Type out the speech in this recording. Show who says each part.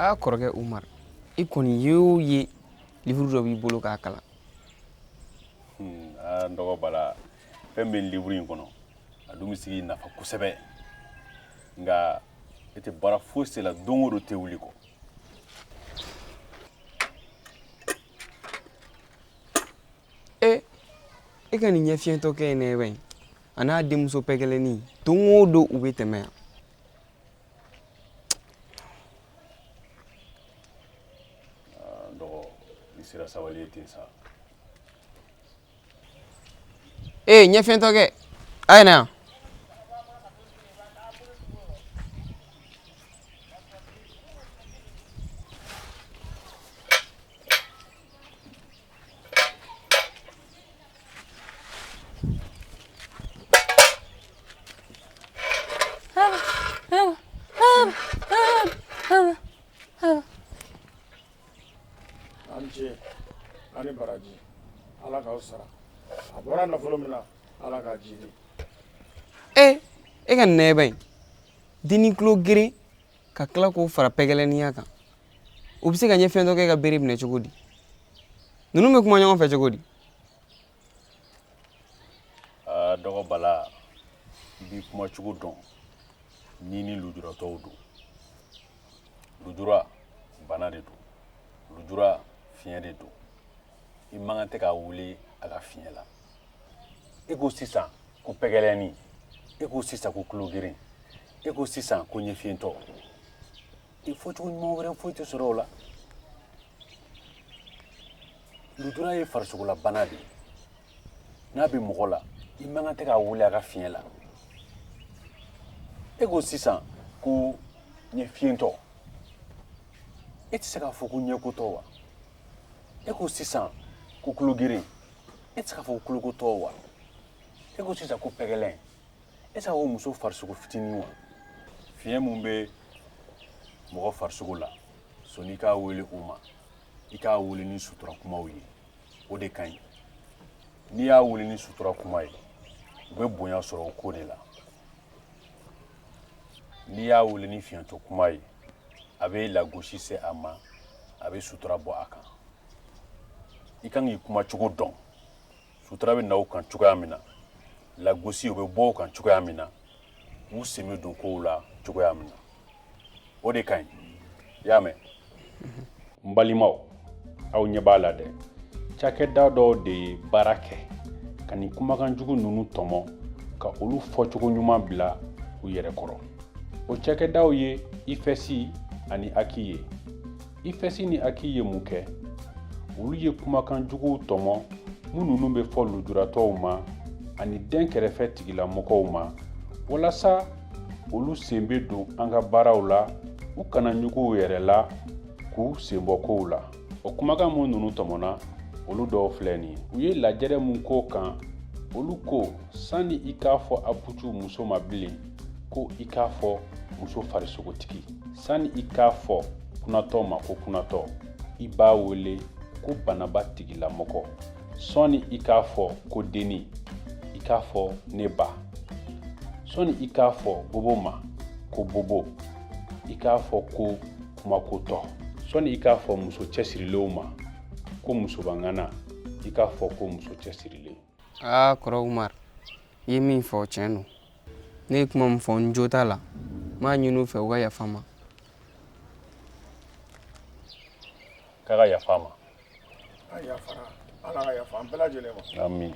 Speaker 1: Ha kɔrɔkɛ Umar i kɔni ye livre dɔ b'i bolo k'a kalan.
Speaker 2: Ndogo bala fɛn bɛ livre in kɔnɔ a dun bɛ sigi nafa kosɛbɛ nka e tɛ baara foyi se la don o don tɛ wuli kɔ.
Speaker 1: E ka nin ɲɛfiɲɛtɔ kɛ ne bɛ a n'a denmuso pɛgɛlɛnin don o don u bɛ tɛmɛ yan.
Speaker 2: Ndogo ni sera sabali ten sa.
Speaker 1: Ɲɛfiɲɛtɔ kɛ a ye na yan.
Speaker 3: Ani baraji ala k'aw sara a bɔra nafolo min na ala k'a jidi.
Speaker 1: E ka nɛɛ bɛ deni kulo geren ka tila k'o fara pɛgɛlɛniya kan o bɛ se ka ɲɛfiɲɛtɔ kɛ ka bere minɛ cogo di ninnu bɛ kuma ɲɔgɔn fɛ cogo di.
Speaker 2: Dɔgɔ bala i b'i kuma cogo dɔn n'i ni lujuratɔw don. Lujura bana de don, lujura fiɲɛ de don. I man kan tɛ k'a wuli a ka fiɲɛ la. E ko sisan ko pɛgɛlɛni, e ko sisan ko kulo geren, e ko sisan ko ɲɛfiɲɛtɔ. I fɔcogo ɲuman wɛrɛ foyi tɛ sɔrɔ o la. Lujura ye farisogola bana de ye. N'a bɛ mɔgɔ la i man kan tɛ k'a wuli a ka fiɲɛ la. E ko sisan ko ɲɛfiɲɛtɔ, e tɛ se k'a fɔ ko ɲɛkotɔ wa? E ko sisan ko kulo geren, e tɛ se k'a fɔ ko kulokotɔ wa? E ko sisan ko pɛgɛlɛn, e tɛ se k'a fɔ muso farisogo fitinin wa? Fiɲɛ mun bɛ mɔgɔ farisogo la sɔnni i k'a wele o ma i k'a wele ni sutura kumaw ye o de ka ɲi. N'i y'a wele ni sutura kuma ye u bɛ bonya sɔrɔ o ko de la. N'i y'a wele ni fiɲɛtɔ kuma ye a bɛ lagosi se a ma a bɛ sutura bɔ a kan. I kan k'i kuma cogo dɔn sutura bɛ na o kan cogoya min na lagosi o bɛ bɔ o kan cogoya min na u sen bɛ don kow la cogoya min na o de ka ɲi i y'a mɛn. N balimaw aw ɲɛ b'a la dɛ cakɛda dɔw de ye baara kɛ ka nin kumakan jugu ninnu tɔmɔ ka olu fɔcogo ɲuman bila u yɛrɛ kɔrɔ. O cakɛdaw ye ifɛsi ani aki ye. ifɛsi ni aki ye mun kɛ olu ye kumakan juguw tɔmɔ minnu bɛ fɔ lujuratɔw ma ani den kɛrɛfɛ tigilamɔgɔw ma walasa olu sen bɛ don an ka baaraw la u kana ɲugu yɛrɛ la k'u sen bɔ kow la. O kumakan minnu tɔmɔna olu dɔw filɛ nin ye u ye lajɛrɛ mun k'o kan olu ko sani i k'a fɔ aputu muso ma bilen ko i k'a fɔ muso farisogotigi. Sani i k'a fɔ kunatɔ ma ko kunatɔ i b'a wele ko banaba tigilamɔgɔ. Sɔni i k'a fɔ ko deni i k'a fɔ ne ba. Sɔni i k'a fɔ bobo ma ko bobo i k'a fɔ ko kumakotɔ. Sɔni i k'a fɔ muso cɛsirilenw ma ko musobangana i k'a fɔ ko muso cɛsirilen.
Speaker 1: Kɔrɔ Umar i ye min fɔ tiɲɛ don ne ye kuma min fɔ n jo t'a la n b'a ɲini u fɛ u ka yafa n ma.
Speaker 2: K'a ka yafa ma.
Speaker 3: A yafara ala ka yafa an bɛɛ lajɛlen ma.
Speaker 2: Amin.